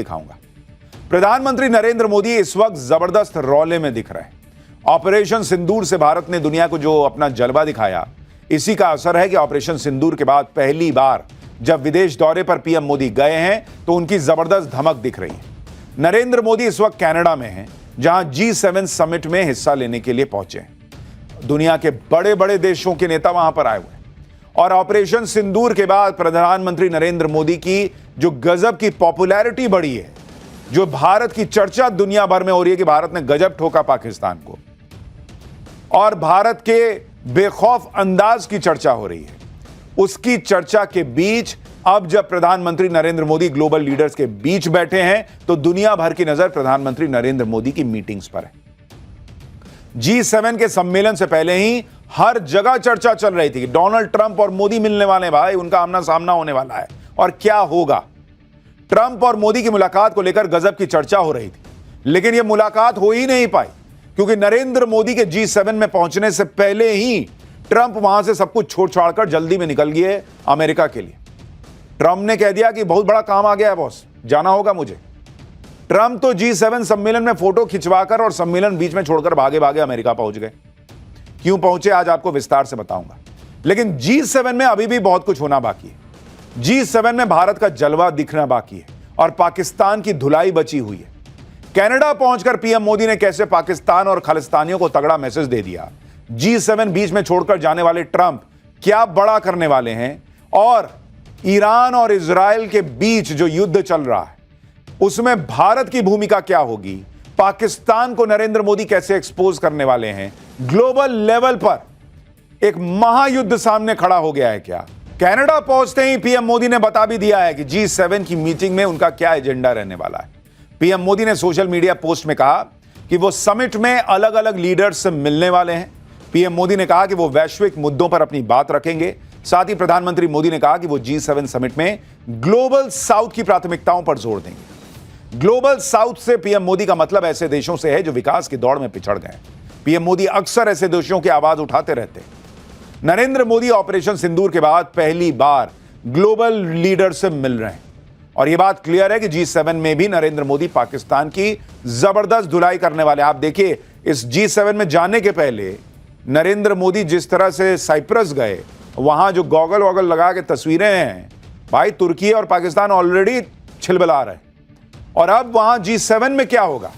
दिखाऊंगा। प्रधानमंत्री नरेंद्र मोदी इस वक्त जबरदस्त रौले में दिख रहे हैं। ऑपरेशन सिंदूर से भारत ने दुनिया को जो अपना जलवा दिखाया, इसी का असर है कि ऑपरेशन सिंदूर के बाद पहली बार जब विदेश दौरे पर पीएम मोदी गए हैं तो उनकी जबरदस्त धमक दिख रही है। नरेंद्र मोदी इस वक्त कनाडा में हैं, जहां G7 समिट में हिस्सा लेने के लिए पहुंचे हैं। दुनिया के बड़े बड़े देशों के नेता वहां पर आए हुए हैं और ऑपरेशन सिंदूर के बाद प्रधानमंत्री नरेंद्र मोदी की जो गजब की पॉपुलैरिटी बढ़ी है, जो भारत की चर्चा दुनिया भर में हो रही है कि भारत ने गजब ठोका पाकिस्तान को, और भारत के बेखौफ अंदाज की चर्चा हो रही है, उसकी चर्चा के बीच अब जब प्रधानमंत्री नरेंद्र मोदी ग्लोबल लीडर्स के बीच बैठे हैं तो दुनिया भर की नजर प्रधानमंत्री नरेंद्र मोदी की मीटिंग्स पर है। G7 के सम्मेलन से पहले ही हर जगह चर्चा चल रही थी कि डोनाल्ड ट्रंप और मोदी मिलने वाले हैं, भाई उनका आमना सामना होने वाला है और क्या होगा। ट्रंप और मोदी की मुलाकात को लेकर गजब की चर्चा हो रही थी, लेकिन यह मुलाकात हो ही नहीं पाई क्योंकि नरेंद्र मोदी के G7 में पहुंचने से पहले ही ट्रंप वहां से सब कुछ छोड़ छाड़कर जल्दी में निकल गए अमेरिका के लिए। ट्रंप ने कह दिया कि बहुत बड़ा काम आ गया है बॉस, जाना होगा मुझे। ट्रंप तो G7 सम्मेलन में फोटो खिंचवाकर और सम्मेलन बीच में छोड़कर भागे भागे अमेरिका पहुंच गए। क्यों पहुंचे आज आपको विस्तार से बताऊंगा, लेकिन G7 में अभी भी बहुत कुछ होना बाकी है। G7 में भारत का जलवा दिखना बाकी है और पाकिस्तान की धुलाई बची हुई है। कनाडा पहुंचकर पीएम मोदी ने कैसे पाकिस्तान और खालिस्तानियों को तगड़ा मैसेज दे दिया। G7 बीच में छोड़कर जाने वाले ट्रंप क्या बड़ा करने वाले हैं, और ईरान और इजराइल के बीच जो युद्ध चल रहा है उसमें भारत की भूमिका क्या होगी, पाकिस्तान को नरेंद्र मोदी कैसे एक्सपोज करने वाले हैं, ग्लोबल लेवल पर एक महायुद्ध सामने खड़ा हो गया है क्या। कनाडा पहुंचते ही पीएम मोदी ने बता भी दिया है कि G7 की मीटिंग में उनका क्या एजेंडा रहने वाला है। पीएम मोदी ने सोशल मीडिया पोस्ट में कहा कि वो समिट में अलग अलग लीडर्स से मिलने वाले हैं। पीएम मोदी ने कहा कि वो वैश्विक मुद्दों पर अपनी बात रखेंगे। साथ ही प्रधानमंत्री मोदी ने कहा कि वो G7 समिट में ग्लोबल साउथ की प्राथमिकताओं पर जोर देंगे। ग्लोबल साउथ से पीएम मोदी का मतलब ऐसे देशों से है जो विकास की दौड़ में पिछड़ गए। पीएम मोदी अक्सर ऐसे देशों की आवाज उठाते रहते हैं। नरेंद्र मोदी ऑपरेशन सिंदूर के बाद पहली बार ग्लोबल लीडर से मिल रहे हैं और यह बात क्लियर है कि G7 में भी नरेंद्र मोदी पाकिस्तान की जबरदस्त धुलाई करने वाले। आप देखिए, इस G7 में जाने के पहले नरेंद्र मोदी जिस तरह से साइप्रस गए, वहां जो गॉगल वॉगल लगा के तस्वीरें हैं, भाई तुर्की और पाकिस्तान ऑलरेडी छिलबिला रहे। और अब वहां G7 में क्या होगा,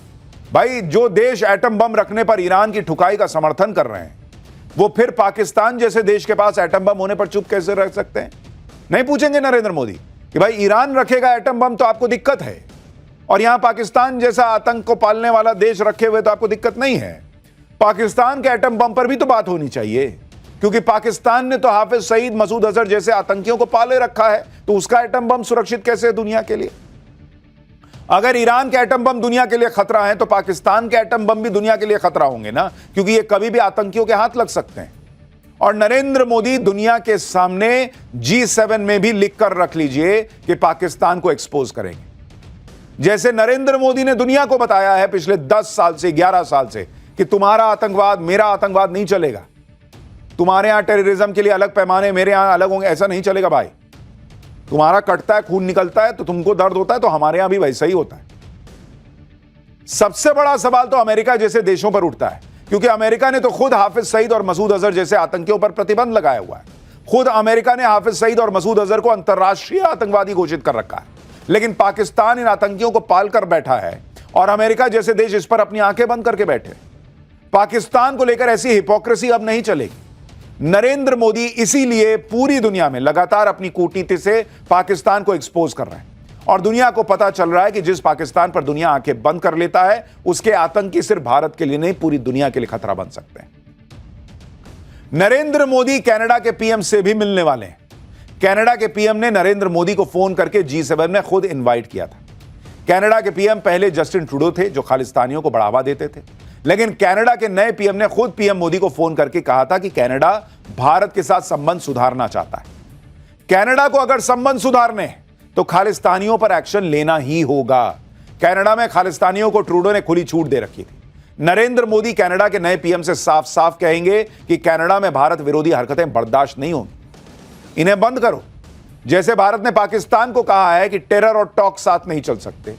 भाई जो देश एटम बम रखने पर ईरान की ठुकाई का समर्थन कर रहे हैं, वो फिर पाकिस्तान जैसे देश के पास एटम बम होने पर चुप कैसे रह सकते हैं। नहीं पूछेंगे नरेंद्र मोदी कि भाई ईरान रखेगा एटम बम तो आपको दिक्कत है, और यहां पाकिस्तान जैसा आतंक को पालने वाला देश रखे हुए तो आपको दिक्कत नहीं है। पाकिस्तान के एटम बम पर भी तो बात होनी चाहिए, क्योंकि पाकिस्तान ने तो हाफिज सईद, मसूद अजहर जैसे आतंकियों को पाले रखा है, तो उसका एटम बम सुरक्षित कैसे है दुनिया के लिए। अगर ईरान के एटम बम दुनिया के लिए खतरा है तो पाकिस्तान के एटम बम भी दुनिया के लिए खतरा होंगे ना, क्योंकि ये कभी भी आतंकियों के हाथ लग सकते हैं। और नरेंद्र मोदी दुनिया के सामने G7 में भी लिख कर रख लीजिए कि पाकिस्तान को एक्सपोज करेंगे। जैसे नरेंद्र मोदी ने दुनिया को बताया है पिछले 10 साल से, 11 साल से, कि तुम्हारा आतंकवाद मेरा आतंकवाद नहीं चलेगा, तुम्हारे यहां टेररिज्म के लिए अलग पैमाने, मेरे यहां अलग होंगे, ऐसा नहीं चलेगा भाई। तुम्हारा कटता है, खून निकलता है तो तुमको दर्द होता है, तो हमारे यहां भी वैसा ही होता है। सबसे बड़ा सवाल तो अमेरिका जैसे देशों पर उठता है, क्योंकि अमेरिका ने तो खुद हाफिज सईद और मसूद अजहर जैसे आतंकियों पर प्रतिबंध लगाया हुआ है। खुद अमेरिका ने हाफिज सईद और मसूद अजहर को अंतर्राष्ट्रीय आतंकवादी घोषित कर रखा है, लेकिन पाकिस्तान इन आतंकियों को पाल कर बैठा है और अमेरिका जैसे देश इस पर अपनी आंखें बंद करके बैठे। पाकिस्तान को लेकर ऐसी हिपोक्रेसी अब नहीं चलेगी। नरेंद्र मोदी इसीलिए पूरी दुनिया में लगातार अपनी कूटनीति से पाकिस्तान को एक्सपोज कर रहे हैं और दुनिया को पता चल रहा है कि जिस पाकिस्तान पर दुनिया आंखें बंद कर लेता है, उसके आतंकी सिर्फ भारत के लिए नहीं, पूरी दुनिया के लिए खतरा बन सकते हैं। नरेंद्र मोदी कनाडा के पीएम से भी मिलने वाले हैं। कनाडा के पीएम ने नरेंद्र मोदी को फोन करके G7 में खुद इनवाइट किया था। कनाडा के पीएम पहले जस्टिन ट्रूडो थे, जो खालिस्तानियों को बढ़ावा देते थे, लेकिन कनाडा के नए पीएम ने खुद पीएम मोदी को फोन करके कहा था कि कनाडा भारत के साथ संबंध सुधारना चाहता है। कनाडा को अगर संबंध सुधारने तो खालिस्तानियों पर एक्शन लेना ही होगा। कनाडा में खालिस्तानियों को ट्रूडो ने खुली छूट दे रखी थी। नरेंद्र मोदी कनाडा के नए पीएम से साफ साफ कहेंगे कि कनाडा में भारत विरोधी हरकतें बर्दाश्त नहीं होंगी, इन्हें बंद करो। जैसे भारत ने पाकिस्तान को कहा है कि टेरर और टॉक साथ नहीं चल सकते,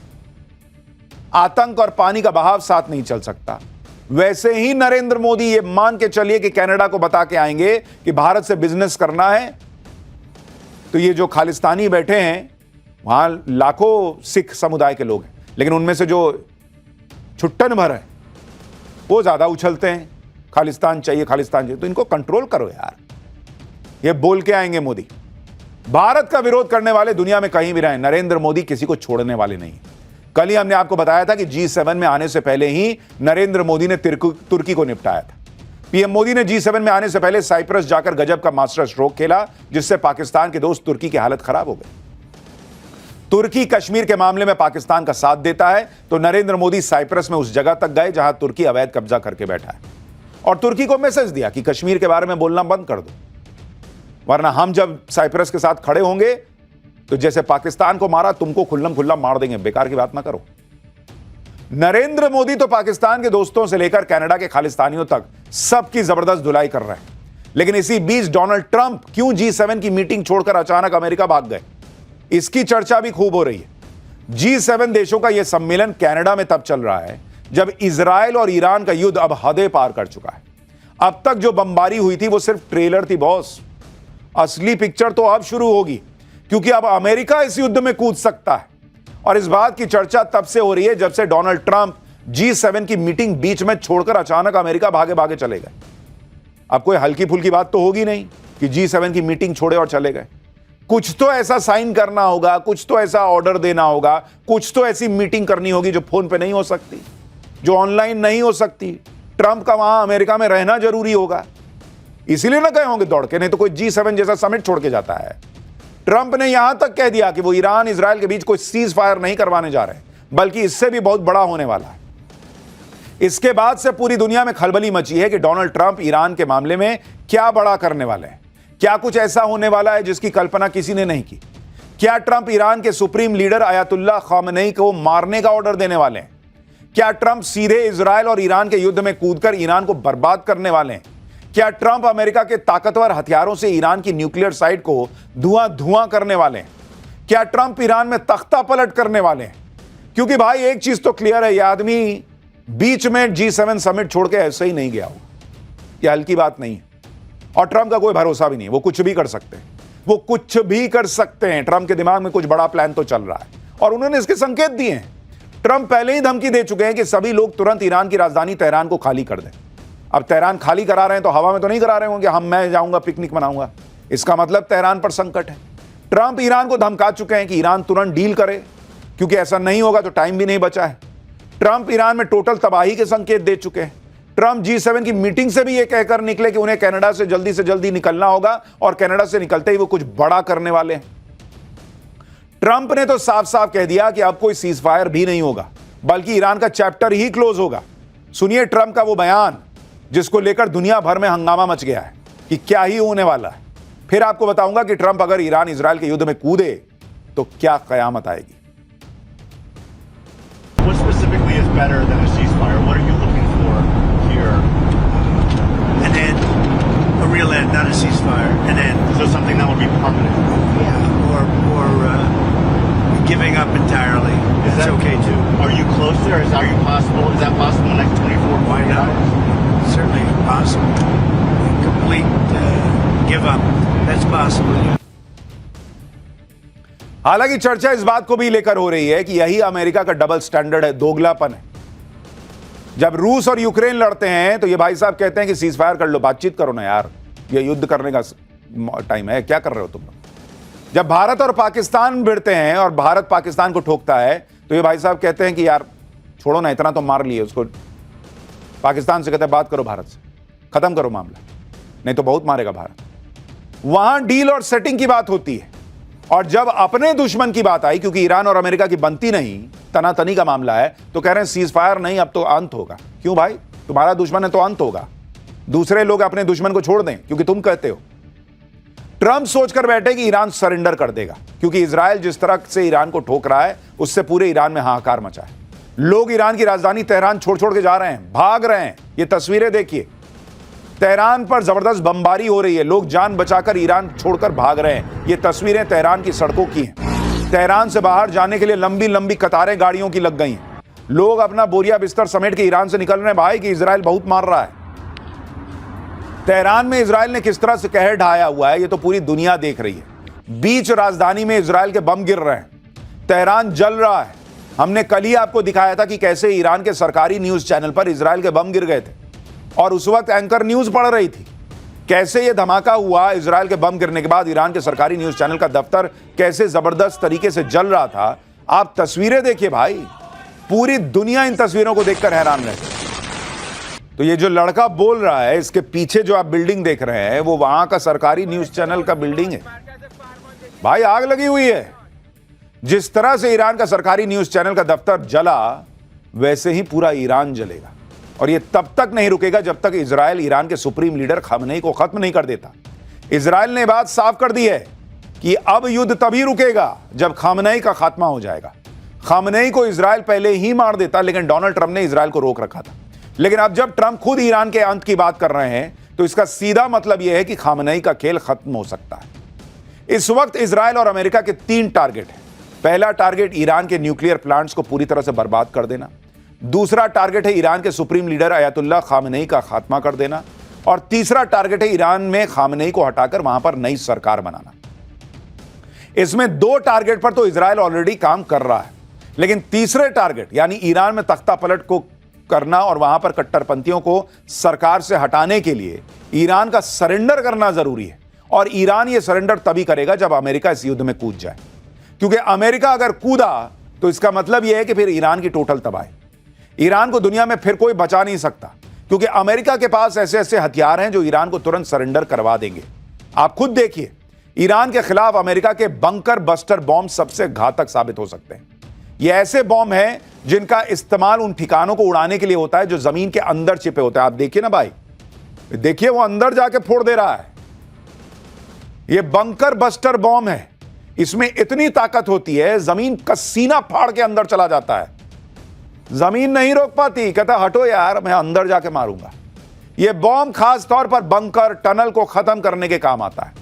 आतंक और पानी का बहाव साथ नहीं चल सकता। वैसे ही नरेंद्र मोदी ये मान के चलिए कि कनाडा को बता के आएंगे कि भारत से बिजनेस करना है, तो ये जो खालिस्तानी बैठे हैं वहां लाखों सिख समुदाय के लोग हैं, लेकिन उनमें से जो छुट्टन भर है वो ज्यादा उछलते हैं खालिस्तान चाहिए, खालिस्तान चाहिए। तो इनको कंट्रोल करो यार। ये बोल के आएंगे मोदी। भारत का विरोध करने वाले दुनिया में कहीं भी रहें, नरेंद्र मोदी किसी को छोड़ने वाले नहीं। कल ही हमने आपको बताया था कि G7 में आने से पहले ही नरेंद्र मोदी ने तुर्की को निपटाया था। पीएम मोदी ने G7 में आने से पहले साइप्रस जाकर गजब का मास्टर स्ट्रोक खेला, जिससे पाकिस्तान के दोस्त तुर्की की हालत खराब हो गई। तुर्की कश्मीर के मामले में पाकिस्तान का साथ देता है, तो नरेंद्र मोदी साइप्रस में उस जगह तक गए जहां तुर्की अवैध कब्जा करके बैठा है, और तुर्की को मैसेज दिया कि कश्मीर के बारे में बोलना बंद कर दो, वरना हम जब साइप्रस के साथ खड़े होंगे तो जैसे पाकिस्तान को मारा तुमको खुल्लम खुल्ला मार देंगे। बेकार की बात ना करो। नरेंद्र मोदी तो पाकिस्तान के दोस्तों से लेकर कनाडा के खालिस्तानियों तक सबकी जबरदस्त धुलाई कर रहे हैं, लेकिन इसी बीच डोनाल्ड ट्रंप क्यों G7 की मीटिंग छोड़कर अचानक अमेरिका भाग गए, इसकी चर्चा भी खूब हो रही है। G7 देशों का यह सम्मेलन कनाडा में तब चल रहा है जब इजराइल और ईरान का युद्ध अब हदें पार कर चुका है। अब तक जो बमबारी हुई थी वो सिर्फ ट्रेलर थी बॉस, असली पिक्चर तो अब शुरू होगी, क्योंकि अब अमेरिका इस युद्ध में कूद सकता है। और इस बात की चर्चा तब से हो रही है जब से डोनाल्ड ट्रंप G7 की मीटिंग बीच में छोड़कर अचानक अमेरिका भागे भागे चले गए। अब कोई हल्की फुल्की बात तो होगी नहीं कि G7 की मीटिंग छोड़े और चले गए। कुछ तो ऐसा साइन करना होगा, कुछ तो ऐसा ऑर्डर देना होगा, कुछ तो ऐसी मीटिंग करनी होगी जो फोन पे नहीं हो सकती, जो ऑनलाइन नहीं हो सकती। ट्रंप का वहां अमेरिका में रहना जरूरी होगा, इसीलिए ना गए होंगे दौड़ के, नहीं तो कोई G7 जैसा समिट छोड़ के जाता है। ट्रंप ने यहां तक कह दिया कि वो ईरान इजराइल के बीच कोई सीज फायर नहीं करवाने जा रहे, बल्कि इससे भी बहुत बड़ा होने वाला है। इसके बाद से पूरी दुनिया में खलबली मची है कि डोनाल्ड ट्रंप ईरान के मामले में क्या बड़ा करने वाले हैं। क्या कुछ ऐसा होने वाला है जिसकी कल्पना किसी ने नहीं की? क्या ट्रंप ईरान के सुप्रीम लीडर अयातुल्लाह खामेनी को मारने का ऑर्डर देने वाले हैं? क्या ट्रंप सीधे इजराइल और ईरान के युद्ध में कूदकर ईरान को बर्बाद करने वाले हैं? क्या ट्रंप अमेरिका के ताकतवर हथियारों से ईरान की न्यूक्लियर साइट को धुआं धुआं करने वाले हैं? क्या ट्रंप ईरान में तख्ता पलट करने वाले हैं? क्योंकि भाई एक चीज तो क्लियर है, यह आदमी बीच में G7 समिट छोड़ के ऐसे ही नहीं गया होगा। यह हल्की बात नहीं है, और ट्रंप का कोई भरोसा भी नहीं। वो कुछ भी कर सकते हैं, वो कुछ भी कर सकते हैं। ट्रंप के दिमाग में कुछ बड़ा प्लान तो चल रहा है, और उन्होंने इसके संकेत दिए हैं। ट्रंप पहले ही धमकी दे चुके हैं कि सभी लोग तुरंत ईरान की राजधानी तेहरान को खाली कर दें। अब तेहरान खाली करा रहे हैं तो हवा में तो नहीं करा रहे होंगे, मैं जाऊंगा पिकनिक मनाऊंगा, इसका मतलब तेहरान पर संकट है। ट्रंप ईरान को धमका चुके हैं कि ईरान तुरंत डील करे, क्योंकि ऐसा नहीं होगा तो टाइम भी नहीं बचा है। ट्रंप ईरान में टोटल तबाही के संकेत दे चुके हैं। ट्रंप G7 की मीटिंग से भी यह कहकर निकले कि उन्हें कनाडा से जल्दी निकलना होगा, और कनाडा से निकलते ही वो कुछ बड़ा करने वाले हैं। ट्रंप ने तो साफ साफ कह दिया कि अब कोई सीज फायर भी नहीं होगा, बल्कि ईरान का चैप्टर ही क्लोज होगा। सुनिए ट्रंप का वो बयान जिसको लेकर दुनिया भर में हंगामा मच गया है कि क्या ही होने वाला है। फिर आपको बताऊंगा कि ट्रंप अगर ईरान इजराइल के युद्ध में कूदे तो क्या कयामत आएगी। What specifically is better than a ceasefire? What are you looking for here? An end, a real end, not a ceasefire. An end. So something that would be permanent. Yeah, or giving up entirely. Is That's that okay too. Are you close there? Is that possible in the next 24 Why not? hours? Certainly possible. Complete give up. That's possible. Yeah. हालांकि चर्चा इस बात को भी लेकर हो रही है कि यही अमेरिका का डबल स्टैंडर्ड है, दोगलापन है। जब रूस और यूक्रेन लड़ते हैं तो ये भाई साहब कहते हैं कि सीज फायर कर लो, बातचीत करो ना यार, ये युद्ध करने का टाइम है, क्या कर रहे हो तुम लोग। जब भारत और पाकिस्तान भिड़ते हैं और भारत पाकिस्तान को ठोकता है तो ये भाई साहब कहते हैं कि यार छोड़ो ना, इतना तो मार लिए उसको। पाकिस्तान से कहते हैं बात करो भारत से, खत्म करो मामला, नहीं तो बहुत मारेगा भारत। वहां डील और सेटिंग की बात होती है, और जब अपने दुश्मन की बात आई, क्योंकि ईरान और अमेरिका की बनती नहीं, तनातनी का मामला है, तो कह रहे हैं सीज फायर नहीं, अब तो अंत होगा। क्यों भाई, तुम्हारा दुश्मन है तो अंत होगा, दूसरे लोग अपने दुश्मन को छोड़ दें क्योंकि तुम कहते हो। ट्रंप सोचकर बैठे कि ईरान सरेंडर कर देगा, क्योंकि इजराइल जिस तरह से ईरान को ठोक रहा है उससे पूरे ईरान में हाहाकार मचा है। लोग ईरान की राजधानी तेहरान छोड़ छोड़ के जा रहे हैं, भाग रहे हैं। ये तस्वीरें देखिए, तेहरान पर जबरदस्त बमबारी हो रही है, लोग जान बचाकर ईरान छोड़कर भाग रहे हैं। ये तस्वीरें तेहरान की सड़कों की हैं। तेहरान से बाहर जाने के लिए लंबी लंबी कतारें गाड़ियों की लग गई हैं। लोग अपना बोरिया बिस्तर समेट के ईरान से निकल रहे हैं भाई कि इजराइल बहुत मार रहा है। तेहरान में इजराइल ने किस तरह से कहर ढाया हुआ है ये तो पूरी दुनिया देख रही है। बीच राजधानी में इजराइल के बम गिर रहे हैं, तेहरान जल रहा है। हमने कल ही आपको दिखाया था कि कैसे ईरान के सरकारी न्यूज चैनल पर इजराइल के बम गिर गए थे और उस वक्त एंकर न्यूज पढ़ रही थी। कैसे ये धमाका हुआ, इजराइल के बम गिरने के बाद ईरान के सरकारी न्यूज चैनल का दफ्तर कैसे जबरदस्त तरीके से जल रहा था। आप तस्वीरें देखिए भाई, पूरी दुनिया इन तस्वीरों को देखकर हैरान रहे। तो ये जो लड़का बोल रहा है, इसके पीछे जो आप बिल्डिंग देख रहे हैं वो वहां का सरकारी न्यूज चैनल का बिल्डिंग है भाई। आग लगी हुई है। जिस तरह से ईरान का सरकारी न्यूज चैनल का दफ्तर जला वैसे ही पूरा ईरान जलेगा और यह तब तक नहीं रुकेगा जब तक इजराइल ईरान के सुप्रीम लीडर खामनेई को खत्म नहीं कर देता। इजराइल ने बात साफ कर दी है कि अब युद्ध तभी रुकेगा जब खामनेई का खात्मा हो जाएगा। खामनेई को इजराइल पहले ही मार देता, लेकिन डोनाल्ड ट्रंप ने इजराइल को रोक रखा था। लेकिन अब जब ट्रंप खुद ईरान के अंत की बात कर रहे हैं तो इसका सीधा मतलब यह है कि खामनेई का खेल खत्म हो सकता है। इस वक्त इजराइल और अमेरिका के 3 टारगेट हैं। पहला टारगेट ईरान के न्यूक्लियर प्लांट्स को पूरी तरह से बर्बाद कर देना, दूसरा टारगेट है ईरान के सुप्रीम लीडर अयतुल्लाह खामनेई का खात्मा कर देना और तीसरा टारगेट है ईरान में खामनेई को हटाकर वहां पर नई सरकार बनाना। इसमें 2 टारगेट पर तो इजराइल ऑलरेडी काम कर रहा है, लेकिन तीसरे टारगेट यानी ईरान में तख्ता पलट को करना और वहां पर कट्टरपंथियों को सरकार से हटाने के लिए ईरान का सरेंडर करना जरूरी है। और ईरान यह सरेंडर तभी करेगा जब अमेरिका इस युद्ध में कूद जाए, क्योंकि अमेरिका अगर कूदा तो इसका मतलब यह है कि फिर ईरान की टोटल तबाही। ईरान को दुनिया में फिर कोई बचा नहीं सकता, क्योंकि अमेरिका के पास ऐसे ऐसे हथियार हैं जो ईरान को तुरंत सरेंडर करवा देंगे। आप खुद देखिए, ईरान के खिलाफ अमेरिका के बंकर बस्टर बॉम्ब सबसे घातक साबित हो सकते हैं। ये ऐसे बॉम्ब हैं जिनका इस्तेमाल उन ठिकानों को उड़ाने के लिए होता है जो जमीन के अंदर छिपे होते हैं। आप देखिए ना भाई, देखिए वो अंदर जाके फोड़ दे रहा है। ये बंकर बस्टर बॉम्ब है, इसमें इतनी ताकत होती है जमीन का सीना फाड़ के अंदर चला जाता है, जमीन नहीं रोक पाती, कहता हटो यार मैं अंदर जाके मारूंगा। यह बॉम्ब खास तौर पर बंकर टनल को खत्म करने के काम आता है।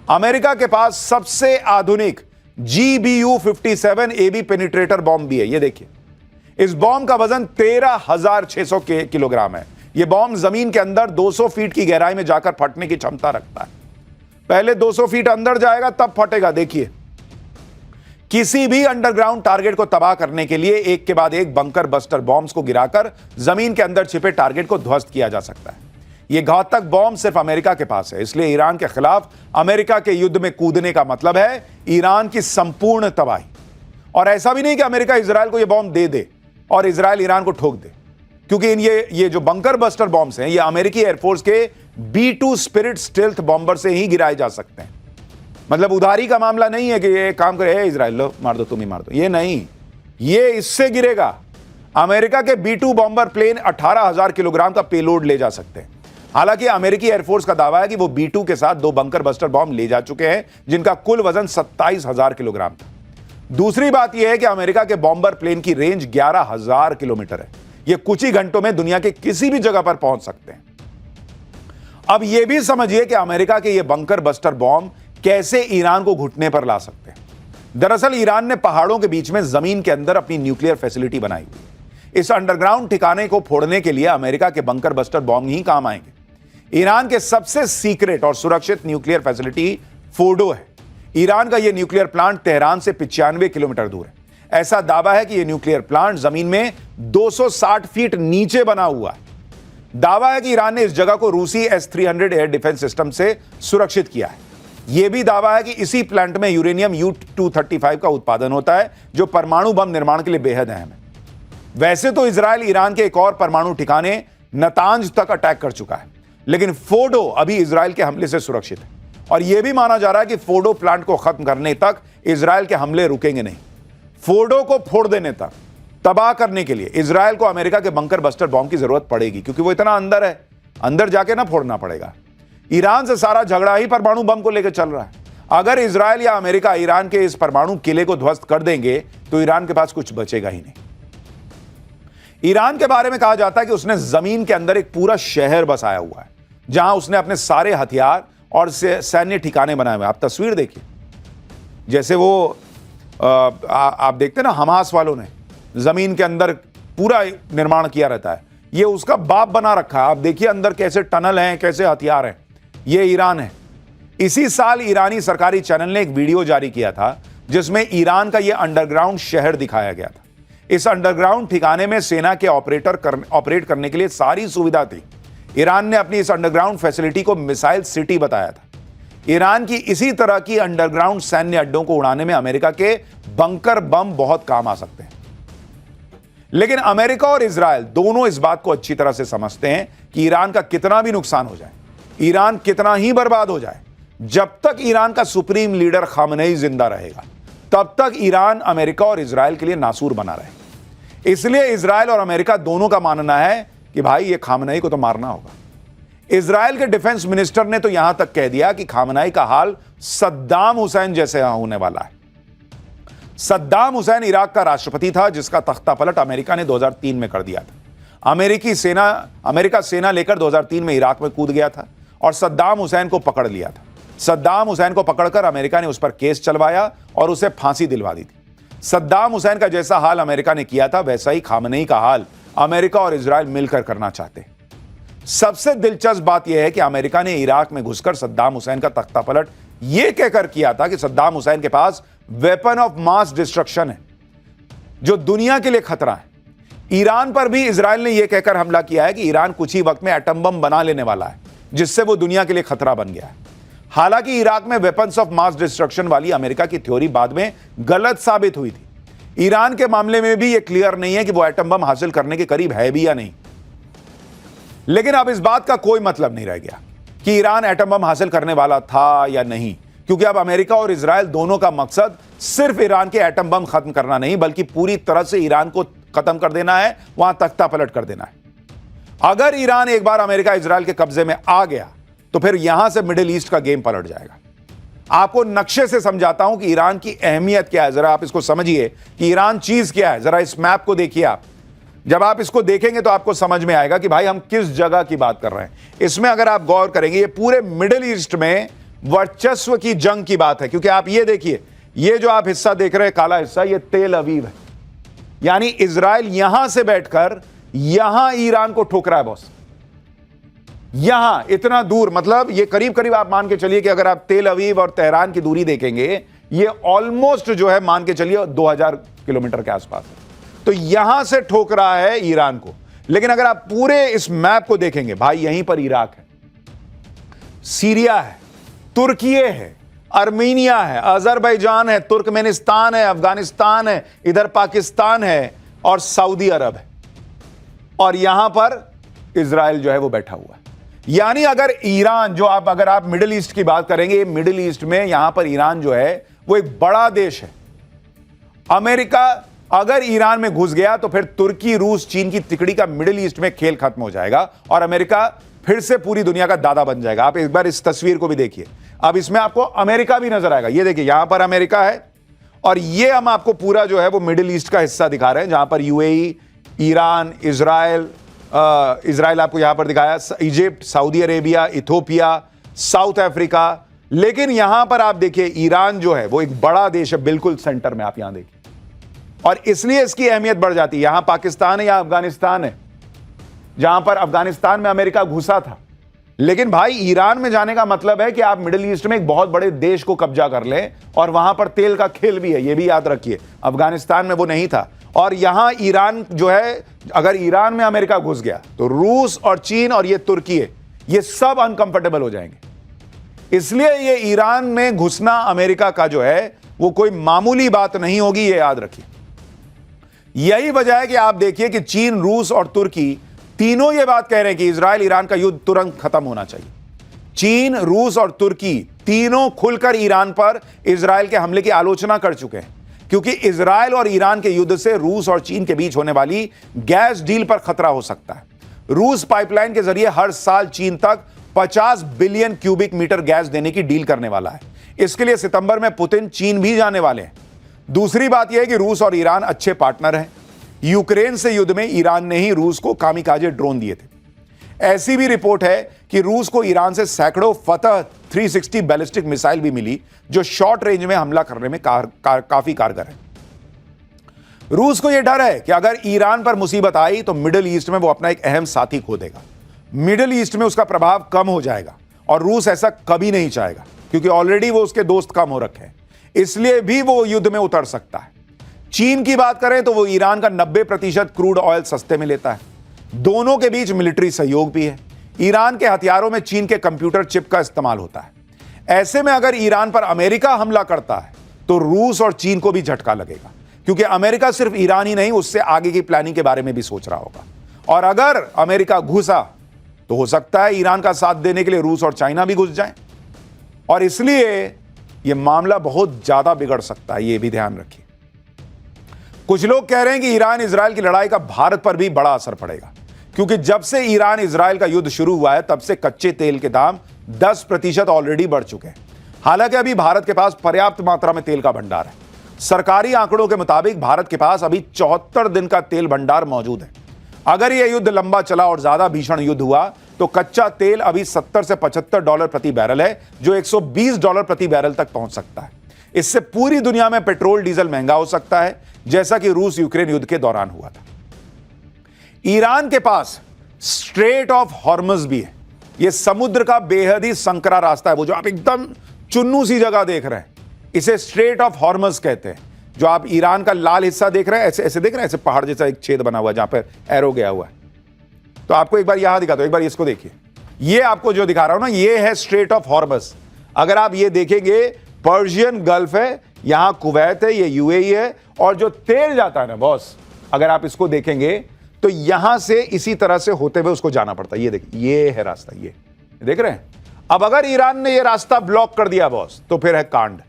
अमेरिका के पास सबसे आधुनिक GBU-57 AB पेनिट्रेटर बॉम्ब भी है। यह देखिए, इस बॉम्ब का वजन 13,600 किलोग्राम है। यह बॉम्ब जमीन के अंदर 200 फीट की गहराई में जाकर फटने की क्षमता रखता है। पहले 200 फीट अंदर जाएगा तब फटेगा। देखिए, किसी भी अंडरग्राउंड टारगेट को तबाह करने के लिए एक के बाद एक बंकर बस्टर बॉम्ब्स को गिराकर जमीन के अंदर छिपे टारगेट को ध्वस्त किया जा सकता है। यह घातक बॉम्ब सिर्फ अमेरिका के पास है, इसलिए ईरान के खिलाफ अमेरिका के युद्ध में कूदने का मतलब है ईरान की संपूर्ण तबाही। और ऐसा भी नहीं कि अमेरिका इजराइल को यह बॉम्ब दे दे और इजराइल ईरान को ठोक दे, क्योंकि ये जो बंकर बस्टर बॉम्ब्स हैं ये अमेरिकी एयरफोर्स के B-2 स्पिरिट स्टेल्थ बॉम्बर से ही गिराए जा सकते हैं। मतलब उधारी का मामला नहीं है कि ये काम करे इजराइल लो मार दो तुम ही मार दो, ये नहीं, ये इससे गिरेगा। अमेरिका के B-2 बॉम्बर प्लेन 18,000 किलोग्राम का पेलोड ले जा सकते हैं। हालांकि अमेरिकी एयरफोर्स का दावा है कि वो B-2 के साथ 2 बंकर बस्टर बॉम्ब ले जा चुके हैं जिनका कुल वजन 27,000 किलोग्राम था। दूसरी बात यह है कि अमेरिका के बॉम्बर प्लेन की रेंज 11,000 किलोमीटर है। ये कुछ ही घंटों में दुनिया के किसी भी जगह पर पहुंच सकते हैं। अब यह भी समझिए कि अमेरिका के ये बंकर बस्टर बॉम्ब कैसे ईरान को घुटने पर ला सकते हैं। दरअसल ईरान ने पहाड़ों के बीच में जमीन के अंदर अपनी न्यूक्लियर फैसिलिटी बनाई हुई। इस अंडरग्राउंड ठिकाने को फोड़ने के लिए अमेरिका के बंकर बस्टर बॉम्ब ही काम आएंगे। ईरान के सबसे सीक्रेट और सुरक्षित न्यूक्लियर फैसिलिटी फोर्डो है। ईरान का यह न्यूक्लियर प्लांट तेहरान से 95 किलोमीटर दूर है। ऐसा दावा है कि यह न्यूक्लियर प्लांट जमीन में 260 फीट नीचे बना हुआ है। दावा है कि ईरान ने इस जगह को रूसी S-300 एयर डिफेंस सिस्टम से सुरक्षित किया है। यह भी दावा है कि इसी प्लांट में यूरेनियम U-235 का उत्पादन होता है जो परमाणु बम निर्माण के लिए बेहद अहम है। वैसे तो इजराइल ईरान के एक और परमाणु ठिकाने नतांज तक अटैक कर चुका है, लेकिन फोर्डो अभी इजराइल के हमले से सुरक्षित है और यह भी माना जा रहा है कि फोर्डो प्लांट को खत्म करने तक इजराइल के हमले रुकेंगे नहीं। फोर्डो को फोड़ देने तक, तबाह करने के लिए इजराइल को अमेरिका के बंकर बस्टर बॉम्ब की जरूरत पड़ेगी, क्योंकि वो इतना अंदर है, अंदर जाके ना फोड़ना पड़ेगा। ईरान से सारा झगड़ा ही परमाणु बम को लेकर चल रहा है। अगर इजराइल या अमेरिका ईरान के इस परमाणु किले को ध्वस्त कर देंगे तो ईरान के पास कुछ बचेगा ही नहीं। ईरान के बारे में कहा जाता है कि उसने जमीन के अंदर एक पूरा शहर बसाया हुआ है जहां उसने अपने सारे हथियार और सैन्य ठिकाने बनाए हुए। आप तस्वीर देखिए, जैसे वो आप देखते ना हमास वालों ने जमीन के अंदर पूरा निर्माण किया रहता है, ये उसका बाप बना रखा है। आप देखिए अंदर कैसे टनल हैं, कैसे हथियार हैं। ये ईरान है। इसी साल ईरानी सरकारी चैनल ने एक वीडियो जारी किया था जिसमें ईरान का यह अंडरग्राउंड शहर दिखाया गया था। इस अंडरग्राउंड ठिकाने में सेना के ऑपरेट करने के लिए सारी सुविधा थी। ईरान ने अपनी इस अंडरग्राउंड फैसिलिटी को मिसाइल सिटी बताया था। ईरान की इसी तरह की अंडरग्राउंड सैन्य अड्डों को उड़ाने में अमेरिका के बंकर बम बहुत काम आ सकते हैं। लेकिन अमेरिका और इजराइल दोनों इस बात को अच्छी तरह से समझते हैं कि ईरान का कितना भी नुकसान हो जाए, ईरान कितना ही बर्बाद हो जाए, जब तक ईरान का सुप्रीम लीडर खामनेई जिंदा रहेगा तब तक ईरान अमेरिका और इजराइल के लिए नासूर बना रहे। इसलिए इजराइल और अमेरिका दोनों का मानना है कि भाई ये खामनेई को तो मारना होगा। इजराइल के डिफेंस मिनिस्टर ने तो यहां तक कह दिया कि खामनेई का हाल सद्दाम हुसैन जैसे होने वाला है। सद्दाम हुसैन इराक का राष्ट्रपति था जिसका तख्ता पलट अमेरिका ने 2003 में कर दिया था। अमेरिका सेना लेकर 2003 में इराक में कूद गया था और सद्दाम हुसैन को पकड़ लिया था। सद्दाम हुसैन को पकड़कर अमेरिका ने उस पर केस चलवाया और उसे फांसी दिलवा दी थी। सद्दाम हुसैन का जैसा हाल अमेरिका ने किया था वैसा ही खामनेई का हाल अमेरिका और इजराइल मिलकर करना चाहते हैं। सबसे दिलचस्प बात यह है कि अमेरिका ने इराक में घुसकर सद्दाम हुसैन का तख्ता पलट यह कहकर किया था कि सद्दाम हुसैन के पास वेपन ऑफ मास डिस्ट्रक्शन है जो दुनिया के लिए खतरा है। ईरान पर भी इजराइल ने यह कहकर हमला किया है कि ईरान कुछ ही वक्त में एटम बम बना लेने वाला है जिससे वो दुनिया के लिए खतरा बन गया है। हालांकि इराक में वेपन्स ऑफ मास डिस्ट्रक्शन वाली अमेरिका की थ्योरी बाद में गलत साबित हुई थी। ईरान के मामले में भी यह क्लियर नहीं है कि वो एटम बम हासिल करने के करीब है भी या नहीं। लेकिन अब इस बात का कोई मतलब नहीं रह गया कि ईरान एटम बम हासिल करने वाला था या नहीं, क्योंकि अब अमेरिका और इजराइल दोनों का मकसद सिर्फ ईरान के एटम बम खत्म करना नहीं बल्कि पूरी तरह से ईरान को खत्म कर देना है, वहां तख्ता पलट कर देना है। अगर ईरान एक बार अमेरिका इजराइल के कब्जे में आ गया तो फिर यहां से मिडिल ईस्ट का गेम पलट जाएगा। आपको नक्शे से समझाता हूं कि ईरान की अहमियत क्या है, जरा आप इसको समझिए कि ईरान चीज क्या है। जरा इस मैप को देखिए आप। जब आप इसको देखेंगे तो आपको समझ में आएगा कि भाई हम किस जगह की बात कर रहे हैं। इसमें अगर आप गौर करेंगे ये पूरे मिडिल ईस्ट में वर्चस्व की जंग की बात है, क्योंकि आप ये देखिए, ये जो आप हिस्सा देख रहे हैं काला हिस्सा, ये तेल अवीव है। यानी इजराइल यहां से बैठकर यहां ईरान को ठोक रहा है बॉस। यहां इतना दूर, मतलब ये करीब करीब आप मान के चलिए कि अगर आप तेल अवीव और तेहरान की दूरी देखेंगे ये ऑलमोस्ट जो है मान के चलिए 2000 किलोमीटर के आसपास है। तो यहां से ठोक रहा है ईरान को। लेकिन अगर आप पूरे इस मैप को देखेंगे, भाई यहीं पर इराक है, सीरिया है, तुर्की है, अर्मीनिया है, अजरबैजान है, तुर्कमेनिस्तान है, अफगानिस्तान है, इधर पाकिस्तान है और सऊदी अरब है, और यहां पर इजराइल जो है वो बैठा हुआ है। यानी अगर ईरान जो अगर आप मिडिल ईस्ट की बात करेंगे, मिडिल ईस्ट में यहां पर ईरान जो है वो एक बड़ा देश है। अमेरिका अगर ईरान में घुस गया तो फिर तुर्की, रूस, चीन की तिकड़ी का मिडिल ईस्ट में खेल खत्म हो जाएगा और अमेरिका फिर से पूरी दुनिया का दादा बन जाएगा। आप एक बार इस तस्वीर को भी देखिए। अब इसमें आपको अमेरिका भी नजर आएगा। ये देखिए यहां पर अमेरिका है और ये हम आपको पूरा जो है वो मिडिल ईस्ट का हिस्सा दिखा रहे हैं जहां पर यूएई, ईरान, इजराइल आपको यहां पर दिखाया, Egypt, Saudi Arabia, Ethiopia, south Africa. लेकिन यहां पर आप देखिए ईरान जो है वो एक बड़ा देश है, बिल्कुल सेंटर में आप यहां देखिए, और इसलिए इसकी अहमियत बढ़ जाती है। यहां पाकिस्तान है, यहां अफगानिस्तान है, जहां पर अफगानिस्तान में अमेरिका घुसा था। लेकिन भाई ईरान में जाने का मतलब है कि आप मिडिल ईस्ट में एक बहुत बड़े देश को कब्जा कर लें, और वहां पर तेल का खेल भी है, यह भी याद रखिए। अफगानिस्तान में वो नहीं था। और यहां ईरान जो है, अगर ईरान में अमेरिका घुस गया तो रूस और चीन और ये तुर्की है, ये सब अनकंफर्टेबल हो जाएंगे। इसलिए ये ईरान में घुसना अमेरिका का जो है वो कोई मामूली बात नहीं होगी, ये याद रखिए। यही वजह है कि आप देखिए कि चीन, रूस और तुर्की तीनों ये बात कह रहे हैं कि इजराइल ईरान का युद्ध तुरंत खत्म होना चाहिए। चीन, रूस और तुर्की तीनों खुलकर ईरान पर इजराइल के हमले की आलोचना कर चुके हैं, क्योंकि इजराइल और ईरान के युद्ध से रूस और चीन के बीच होने वाली गैस डील पर खतरा हो सकता है। रूस पाइपलाइन के जरिए हर साल चीन तक 50 बिलियन क्यूबिक मीटर गैस देने की डील करने वाला है। इसके लिए सितंबर में पुतिन चीन भी जाने वाले हैं। दूसरी बात यह है कि रूस और ईरान अच्छे पार्टनर हैं। यूक्रेन से युद्ध में ईरान ने ही रूस को कामिकाजे ड्रोन दिए थे। ऐसी भी रिपोर्ट है कि रूस को ईरान से सैकड़ों फतह 360 बैलिस्टिक मिसाइल भी मिली, जो शॉर्ट रेंज में हमला करने में काफी कारगर है। रूस को यह डर है कि अगर ईरान पर मुसीबत आई तो मिडिल ईस्ट में वो अपना एक अहम साथी खो देगा, मिडिल ईस्ट में उसका प्रभाव कम हो जाएगा और रूस ऐसा कभी नहीं चाहेगा क्योंकि ऑलरेडी वो उसके दोस्त कम हो रखे हैं, इसलिए भी वो युद्ध में उतर सकता है। चीन की बात करें तो वो ईरान का 90% क्रूड ऑयल सस्ते में लेता है। दोनों के बीच मिलिट्री सहयोग भी है। ईरान के हथियारों में चीन के कंप्यूटर चिप का इस्तेमाल होता है। ऐसे में अगर ईरान पर अमेरिका हमला करता है तो रूस और चीन को भी झटका लगेगा क्योंकि अमेरिका सिर्फ ईरान ही नहीं, उससे आगे की प्लानिंग के बारे में भी सोच रहा होगा। और अगर अमेरिका घुसा तो हो सकता है ईरान का साथ देने के लिए रूस और चाइना भी घुस जाएं और इसलिए यह मामला बहुत ज्यादा बिगड़ सकता है, यह भी ध्यान रखिए। कुछ लोग कह रहे हैं कि ईरान इजराइल की लड़ाई का भारत पर भी बड़ा असर पड़ेगा क्योंकि जब से ईरान इजराइल का युद्ध शुरू हुआ है तब से कच्चे तेल के दाम 10% ऑलरेडी बढ़ चुके हैं। हालांकि अभी भारत के पास पर्याप्त मात्रा में तेल का भंडार है। सरकारी आंकड़ों के मुताबिक भारत के पास अभी 74 दिन का तेल भंडार मौजूद है। अगर यह युद्ध लंबा चला और ज्यादा भीषण युद्ध हुआ तो कच्चा तेल अभी $70 से $75 प्रति बैरल है, जो $120 प्रति बैरल तक पहुंच सकता है। इससे पूरी दुनिया में पेट्रोल डीजल महंगा हो सकता है, जैसा कि रूस यूक्रेन युद्ध के दौरान हुआ था। ईरान के पास स्ट्रेट ऑफ हॉर्मज भी है। यह समुद्र का बेहद ही संकरा रास्ता है, वो जो आप एकदम चुन्नू सी जगह देख रहे हैं, इसे स्ट्रेट ऑफ हॉर्मज कहते हैं। जो आप ईरान का लाल हिस्सा देख रहे हैं, ऐसे ऐसे देख रहे हैं, ऐसे पहाड़ जैसा एक छेद बना हुआ है जहां पर एरो गया हुआ है। तो आपको एक बार यहां दिखाता हूं, एक बार इसको देखिए। ये आपको जो दिखा रहा हूं ना, ये है स्ट्रेट ऑफ हॉर्मज। अगर आप ये देखेंगे, पर्शियन गल्फ है, यहां कुवैत है, ये यूएई है, और जो तेल जाता है ना बॉस, अगर आप इसको देखेंगे तो यहां से इसी तरह से होते हुए उसको जाना पड़ता है। ये देखिए, ये है रास्ता, ये देख रहे हैं। अब अगर ईरान ने ये रास्ता ब्लॉक कर दिया बॉस, तो फिर है कांड।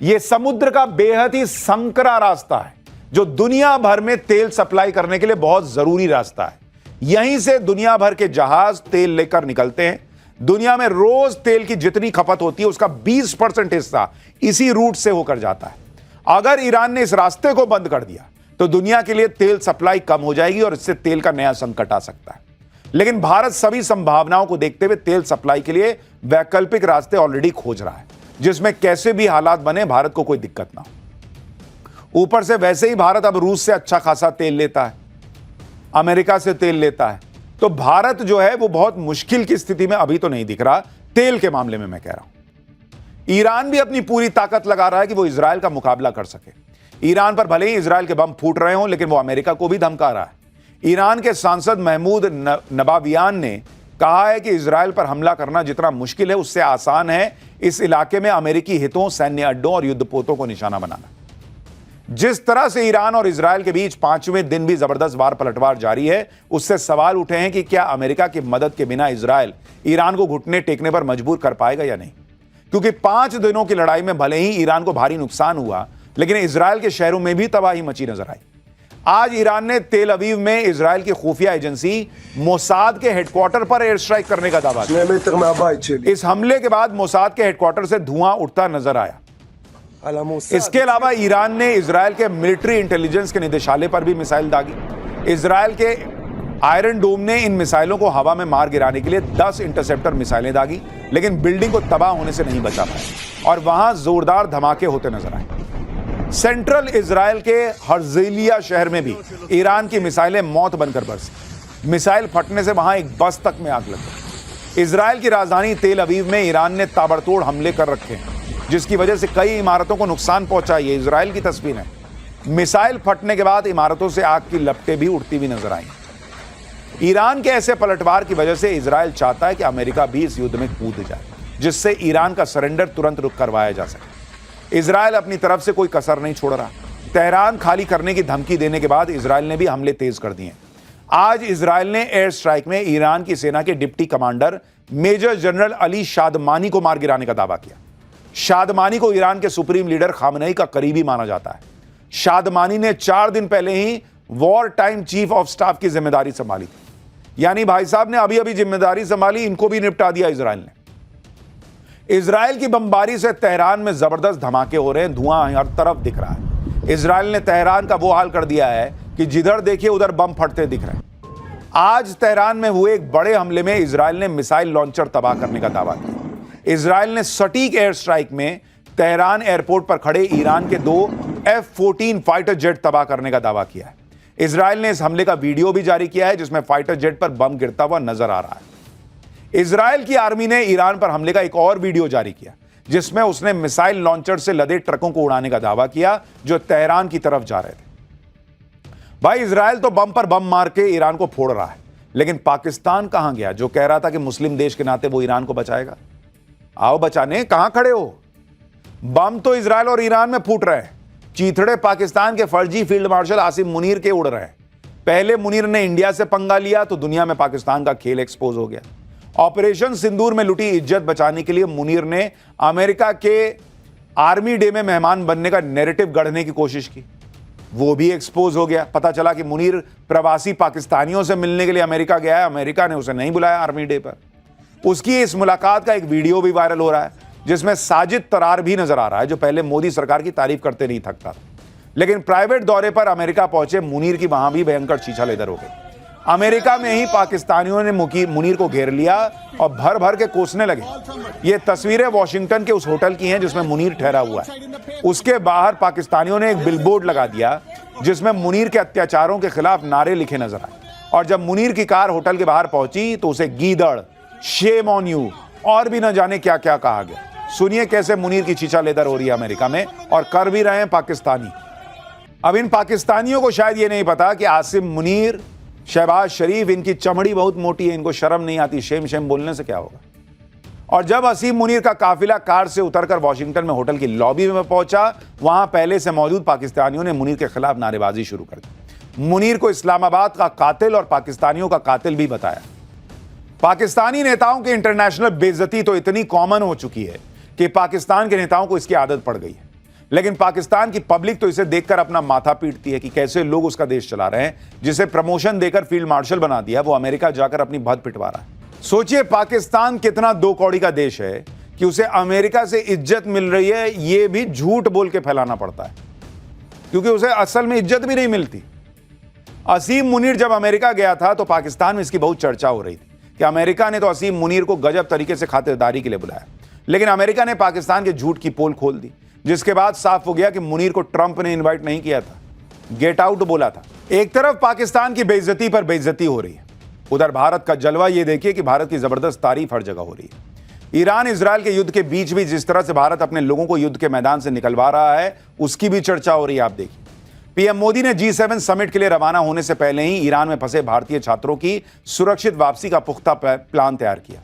ये समुद्र का बेहद ही संकरा रास्ता है जो दुनिया भर में तेल सप्लाई करने के लिए बहुत जरूरी रास्ता है। यहीं से दुनिया भर के जहाज तेल लेकर निकलते हैं। दुनिया में रोज तेल की जितनी खपत होती है उसका 20% हिस्सा इसी रूट से होकर जाता है। अगर ईरान ने इस रास्ते को बंद कर दिया तो दुनिया के लिए तेल सप्लाई कम हो जाएगी और इससे तेल का नया संकट आ सकता है। लेकिन भारत सभी संभावनाओं को देखते हुए तेल सप्लाई के लिए वैकल्पिक रास्ते ऑलरेडी खोज रहा है, जिसमें कैसे भी हालात बने भारत को कोई दिक्कत ना हो। ऊपर से वैसे ही भारत अब रूस से अच्छा खासा तेल लेता है, अमेरिका से तेल लेता है, तो भारत जो है वो बहुत मुश्किल की स्थिति में अभी तो नहीं दिख रहा तेल के मामले में। मैं कह रहा हूं ईरान भी अपनी पूरी ताकत लगा रहा है कि वो इजराइल का मुकाबला कर सके। ईरान पर भले ही इजराइल के बम फूट रहे हों, लेकिन वो अमेरिका को भी धमका रहा है। ईरान के सांसद महमूद नबावियान ने कहा है कि इजराइल पर हमला करना जितना मुश्किल है उससे आसान है इस इलाके में अमेरिकी हितों, सैन्य अड्डों और युद्धपोतों को निशाना बनाना। जिस तरह से ईरान और इजराइल के बीच 5वें दिन भी जबरदस्त वार पलटवार जारी है, उससे सवाल उठे हैं कि क्या अमेरिका की मदद के बिना इजराइल ईरान को घुटने टेकने पर मजबूर कर पाएगा या नहीं। क्योंकि 5 दिनों की लड़ाई में भले ही ईरान को भारी नुकसान हुआ, लेकिन इजराइल के शहरों में भी तबाही मची नजर आई। आज ईरान ने तेल अवीव में इजराइल की खुफिया एजेंसी मोसाद के हेडक्वार्टर पर एयर स्ट्राइक करने का दावा किया। इस हमले के बाद मोसाद के हेडक्वार्टर से धुआं उठता नजर आया। इसके अलावा ईरान ने इजराइल के मिलिट्री इंटेलिजेंस के निदेशालय पर भी मिसाइल दागी। इजराइल के आयरन डोम ने इन मिसाइलों को हवा में मार गिराने के लिए 10 इंटरसेप्टर मिसाइलें दागी, लेकिन बिल्डिंग को तबाह होने से नहीं बचा पाए और वहां जोरदार धमाके होते नजर आए। सेंट्रल इजराइल के हर्जेलिया शहर में भी ईरान की मिसाइलें मौत बनकर बरसी। मिसाइल फटने से वहां एक बस तक में आग लग गई। इजराइल की राजधानी तेल अवीव में ईरान ने ताबड़तोड़ हमले कर रखे हैं, जिसकी वजह से कई इमारतों को नुकसान पहुंचा। ये इजराइल की तस्वीर है। मिसाइल फटने के बाद इमारतों से आग की लपटें भी उठती हुई नजर आई। ईरान के ऐसे पलटवार की वजह से इजराइल चाहता है कि अमेरिका भी इस युद्ध में कूद जाए, जिससे ईरान का सरेंडर तुरंत रुक करवाया जा सके। इजराइल अपनी तरफ से कोई कसर नहीं छोड़ रहा। तेहरान खाली करने की धमकी देने के बाद इजराइल ने भी हमले तेज कर दिए। आज इजराइल ने एयर स्ट्राइक में ईरान की सेना के deputy commander major general Ali Shadmani को मार गिराने का दावा किया। शादमानी को ईरान के सुप्रीम लीडर खामनेई का करीबी माना जाता है। शादमानी ने 4 दिन पहले ही war time chief of staff की जिम्मेदारी संभाली थी। यानी भाई साहब ने अभी अभी जिम्मेदारी संभाली, इनको भी निपटा दिया इजराइल ने। इजराइल की बमबारी से तेहरान में जबरदस्त धमाके हो रहे हैं, धुआं हर तरफ दिख रहा है। इजराइल ने तेहरान का वो हाल कर दिया है कि जिधर देखिए उधर बम फटते दिख रहे हैं। आज तेहरान में हुए एक बड़े हमले में इजराइल ने मिसाइल लॉन्चर तबाह करने का दावा किया। इजराइल ने सटीक एयर स्ट्राइक में तेहरान एयरपोर्ट पर खड़े ईरान के 2 F-14 फाइटर जेट तबाह करने का दावा किया है। इजराइल ने इस हमले का वीडियो भी जारी किया है जिसमें फाइटर जेट पर बम गिरता हुआ नजर आ रहा है। इजराइल की आर्मी ने ईरान पर हमले का एक और वीडियो जारी किया जिसमें उसने मिसाइल लॉन्चर से लदे ट्रकों को उड़ाने का दावा किया जो तेहरान की तरफ जा रहे थे। भाई, इजराइल तो बम पर बम मार के ईरान को फोड़ रहा है, लेकिन पाकिस्तान कहां गया जो कह रहा था कि मुस्लिम देश के नाते वो ईरान को बचाएगा? आओ बचाने, कहां खड़े हो? बम तो इजराइल और ईरान में फूट रहे हैं। चीथड़े पाकिस्तान के फर्जी फील्ड मार्शल आसिम मुनीर के उड़ रहे हैं। पहले मुनीर ने इंडिया से पंगा लिया तो दुनिया में पाकिस्तान का खेल एक्सपोज हो गया। ऑपरेशन सिंदूर में लुटी इज्जत बचाने के लिए मुनीर ने अमेरिका के आर्मी डे में मेहमान बनने का नैरेटिव गढ़ने की कोशिश की, वो भी एक्सपोज हो गया। पता चला कि मुनीर प्रवासी पाकिस्तानियों से मिलने के लिए अमेरिका गया है, अमेरिका ने उसे नहीं बुलाया आर्मी डे पर। उसकी इस मुलाकात का एक वीडियो भी वायरल हो रहा है जिसमें साजिद तरार भी नजर आ रहा है जो पहले मोदी सरकार की तारीफ करते नहीं थकता। लेकिन प्राइवेट दौरे पर अमेरिका पहुंचे मुनीर की वहां भी भयंकर छीछा-लेदर हो गई। अमेरिका में ही पाकिस्तानियों ने मुनीर को घेर लिया और भर भर के कोसने लगे। ये तस्वीरें वॉशिंगटन के उस होटल की हैं जिसमें मुनीर ठहरा हुआ है। उसके बाहर पाकिस्तानियों ने एक बिलबोर्ड लगा दिया जिसमें मुनीर के अत्याचारों के खिलाफ नारे लिखे नजर आए। और जब मुनीर की कार होटल के बाहर पहुंची तो उसे गीदड़, शेम ऑन यू और भी न जाने क्या क्या कहा गया। सुनिए कैसे मुनीर की छीछा-लेदर हो रही है अमेरिका में, और कर भी रहे हैं पाकिस्तानी। अब इन पाकिस्तानियों को शायद ये नहीं पता कि आसिम मुनीर, शहबाज शरीफ, इनकी चमड़ी बहुत मोटी है, इनको शर्म नहीं आती, शेम शेम बोलने से क्या होगा। और जब आसिम मुनीर का काफिला कार से उतरकर वॉशिंगटन में होटल की लॉबी में पहुंचा, वहां पहले से मौजूद पाकिस्तानियों ने मुनीर के खिलाफ नारेबाजी शुरू कर दी। मुनीर को इस्लामाबाद का कातिल और पाकिस्तानियों का कातिल भी बताया। पाकिस्तानी नेताओं की इंटरनेशनल बेइज्जती तो इतनी कॉमन हो चुकी है कि पाकिस्तान के नेताओं को इसकी आदत पड़ गई है। लेकिन पाकिस्तान की पब्लिक तो इसे देखकर अपना माथा पीटती है कि कैसे लोग उसका देश चला रहे हैं, जिसे प्रमोशन देकर फील्ड मार्शल बना दिया, वो अमेरिका जाकर अपनी भद पिटवा रहा है। सोचिए पाकिस्तान कितना दो कौड़ी का देश है कि उसे अमेरिका से इज्जत मिल रही है, ये भी झूठ बोल के फैलाना पड़ता है, क्योंकि उसे असल में इज्जत भी नहीं मिलती। आसिम मुनीर जब अमेरिका गया था तो पाकिस्तान में इसकी बहुत चर्चा हो रही थी कि अमेरिका ने तो आसिम मुनीर को गजब तरीके से खातिरदारी के लिए बुलाया। लेकिन अमेरिका ने पाकिस्तान के झूठ की पोल खोल दी, जिसके बाद साफ हो गया कि मुनीर को ट्रंप ने इनवाइट नहीं किया था, गेट आउट बोला था। एक तरफ पाकिस्तान की बेइज्जती पर बेइज्जती हो रही है, उधर भारत का जलवा ये देखिए कि भारत की जबरदस्त तारीफ हर जगह हो रही है। ईरान इजराइल के युद्ध के बीच भी जिस तरह से भारत अपने लोगों को युद्ध के मैदान से निकलवा रहा है, उसकी भी चर्चा हो रही है। आप देखिए, पीएम मोदी ने G7 समिट के लिए रवाना होने से पहले ही ईरान में फंसे भारतीय छात्रों की सुरक्षित वापसी का पुख्ता प्लान तैयार किया।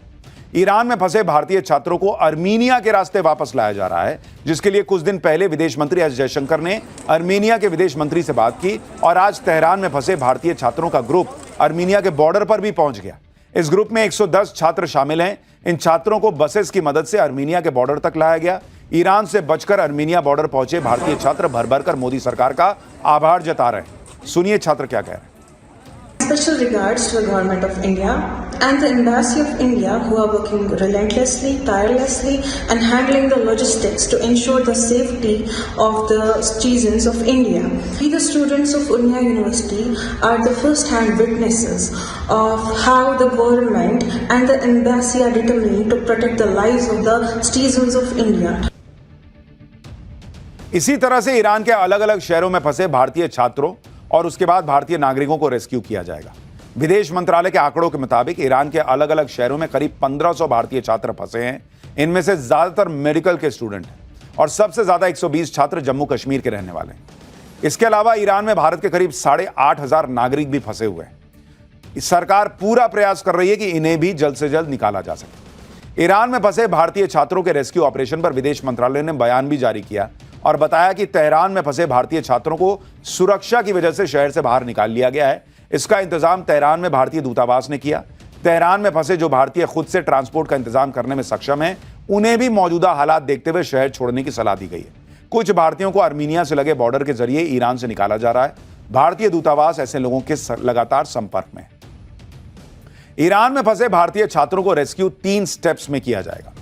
ईरान में फंसे भारतीय छात्रों को अर्मीनिया के रास्ते वापस लाया जा रहा है, जिसके लिए कुछ दिन पहले विदेश मंत्री एस जयशंकर ने अर्मीनिया के विदेश मंत्री से बात की और आज तेहरान में फंसे भारतीय छात्रों का ग्रुप अर्मीनिया के बॉर्डर पर भी पहुंच गया। इस ग्रुप में 110 छात्र शामिल हैं। इन छात्रों को बसेस की मदद से अर्मीनिया के बॉर्डर तक लाया गया। ईरान से बचकर अर्मीनिया बॉर्डर पहुंचे भारतीय छात्र भर भर कर मोदी सरकार का आभार जता रहे हैं। सुनिए छात्र क्या कह रहे हैं। Special regards to the Government of India and the Embassy of India who are working relentlessly, tirelessly and handling the logistics to ensure the safety of the citizens of India. We, the students of Urmia University, are the first-hand witnesses of how the government and the embassy are determined to protect the lives of the citizens of India. इसी तरह से Iran के अलग अलग शहरों में फंसे भारतीय छात्रों और उसके बाद भारतीय नागरिकों को रेस्क्यू किया जाएगा। विदेश मंत्रालय के आंकड़ों के मुताबिक ईरान के अलग अलग शहरों में करीब 1500 भारतीय छात्र फंसे हैं। इनमें से ज्यादातर मेडिकल के स्टूडेंट हैं और सबसे ज्यादा 120 छात्र जम्मू कश्मीर के रहने वाले हैं। इसके अलावा ईरान में भारत के करीब 8,500 नागरिक भी फंसे हुए हैं। सरकार पूरा प्रयास कर रही है कि इन्हें भी जल्द से जल्द निकाला जा सके। ईरान में फंसे भारतीय छात्रों के रेस्क्यू ऑपरेशन पर विदेश मंत्रालय ने बयान भी जारी किया और बताया कि तेहरान में फंसे भारतीय छात्रों को सुरक्षा की वजह से शहर से बाहर निकाल लिया गया है। इसका इंतजाम तेहरान में भारतीय दूतावास ने किया। तेहरान में फंसे जो भारतीय खुद से ट्रांसपोर्ट का इंतजाम करने में सक्षम हैं, उन्हें भी मौजूदा हालात देखते हुए शहर छोड़ने की सलाह दी गई है। कुछ भारतीयों को अर्मीनिया से लगे बॉर्डर के जरिए ईरान से निकाला जा रहा है। भारतीय दूतावास ऐसे लोगों के लगातार संपर्क में है। ईरान में फंसे भारतीय छात्रों को रेस्क्यू 3 स्टेप्स में किया जाएगा।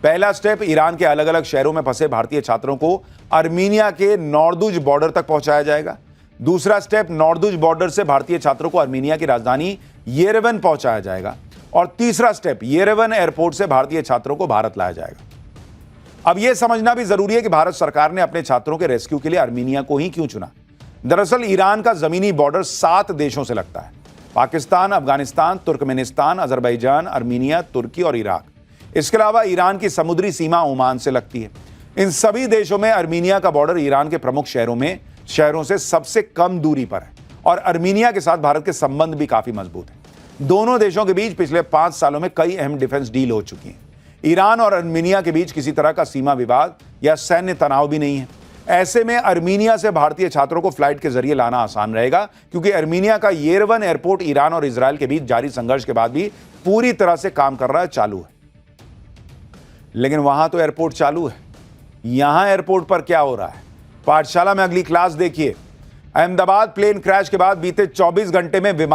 पहला स्टेप, ईरान के अलग अलग शहरों में फंसे भारतीय छात्रों को अर्मीनिया के नॉर्दुज बॉर्डर तक पहुंचाया जाएगा। दूसरा स्टेप, नॉर्दुज बॉर्डर से भारतीय छात्रों को अर्मीनिया की राजधानी येरेवन पहुंचाया जाएगा। और तीसरा स्टेप, येरेवन एयरपोर्ट से भारतीय छात्रों को भारत लाया जाएगा। अब यह समझना भी जरूरी है कि भारत सरकार ने अपने छात्रों के रेस्क्यू के लिए आर्मीनिया को ही क्यों चुना। दरअसल ईरान का जमीनी बॉर्डर 7 देशों से लगता है: Pakistan, Afghanistan, Turkmenistan, Azerbaijan, Armenia, Turkey और इराक। इसके अलावा ईरान की समुद्री सीमा ओमान से लगती है। इन सभी देशों में आर्मीनिया का बॉर्डर ईरान के प्रमुख शहरों से सबसे कम दूरी पर है और आर्मीनिया के साथ भारत के संबंध भी काफी मजबूत हैं। दोनों देशों के बीच पिछले 5 सालों में कई अहम डिफेंस डील हो चुकी हैं। ईरान और आर्मीनिया के बीच किसी तरह का सीमा विवाद या सैन्य तनाव भी नहीं है। ऐसे में आर्मीनिया से भारतीय छात्रों को फ्लाइट के जरिए लाना आसान रहेगा, क्योंकि आर्मीनिया का येरेवन एयरपोर्ट ईरान और इजरायल के बीच जारी संघर्ष के बाद भी पूरी तरह से काम कर रहा है, चालू है। लेकिन वहां तो एयरपोर्ट चालू है, यहां एयरपोर्ट पर क्या हो रहा है? पाठशाला में अगली क्लास देखिए। अहमदाबाद प्लेन क्रैश के बाद बीते 24 घंटे में विमान